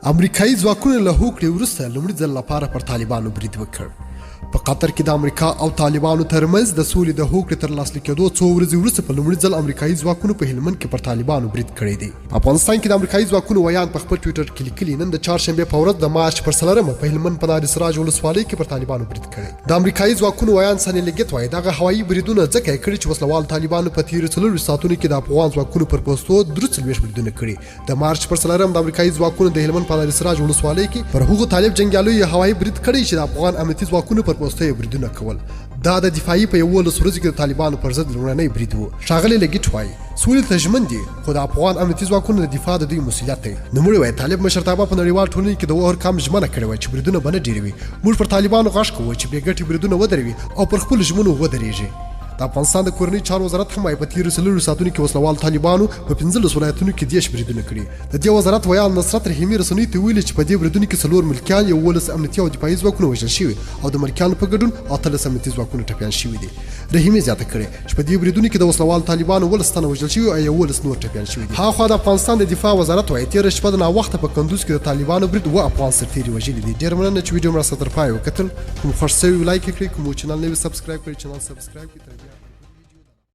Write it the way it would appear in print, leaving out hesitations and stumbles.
امریکایي ځواکونو له هوکړې وروسته لومړي ځل لپاره پر طالبانو برید وکړ. په قطر کې د امریکا او طالبانو ترمنځ د سولې د هوکړې تر لاسلیک کېدو څو ورځې وروسته په لومړي ځل امریکایي ځواکونو په هلمند کې پر طالبانو برید کړی دی. په افغانستان کې د امریکایي ځواکونو ویان په خپل ټویټر کې لیکلي نن د چهارشنبې په ورځ د مارچ پر 4 په هلمند په نادر سراج ولسوالۍ کې پر طالبانو برید کړی. د امریکایي ځواکونو ویان سنې لګیت وایي دغه هوایي بریدونه ځکه یې کړي چې وسلوال طالبانو په تیرو 4 ساعتونو کې د افغان ځواکونو پر پوستو 43 بریدونه کړي. د مارچ پر 4 د امریکایي ځواکونو د هلمند په نادر سراج ولسوالۍ کې پر هغو طالب جنګیالیو هوایي برید کړی چې د افغان امنیتي ځواکونو پر پوستو بریدونه کول. دا د دفاعي په 11 ورځو کې د طالبانو پر ضد لومړنی برید و. ښاغلی لګیټ وایي سولې ته ژمن دي خو د افغان امنیتي ځواکونو د دفاع د دوی مسؤلیت دی. نوموړي وایي طالب مشرتابه په نړیوال ټولنې کې د اور کم ژمنه کړې وه چې بریدونه به نه ډېروي. موږ پر طالبانو غږ کوو چې بې ګټې بریدونه ودروي او پر خپلو ژمنو ودرېږي. د افغانستان د کورنۍ چارو وزارت هم وايي په تیرو 4 ساعتونو کې وسلوال طالبانو په 15 ولایتونو کې 10 بریدونه کړي. د دې وزارت ویان نصرت رحیمي رسنیو ته ویلي چې په دې بریدونو کې 4 ملکیان 11 امنیتي او دفاعي ځواکونه وژل شوي او د ملکیانو په ګډون 18 امنیتي ځواکونه ټپیان شوي دي. رحیمي زیاته کړې چې په دې بریدونو کې د وسلوال طالبانو 11 تنه وژل شوي او 11 نور ټپیان شوي دي. هاخوا د افغانستان د دفاع وزارت وايي تېره شپه د ناوخته په کندوز کې د طالبانو برید و افغان سرتیري وژلي دي. ډېر مننه چې ویډیو مرسته تر پای وکتل. کوم خوښ شوی لایک کړئ، کوم چینل نوی سبسکرایب کړئ، چینل سبسکرایب کړئ.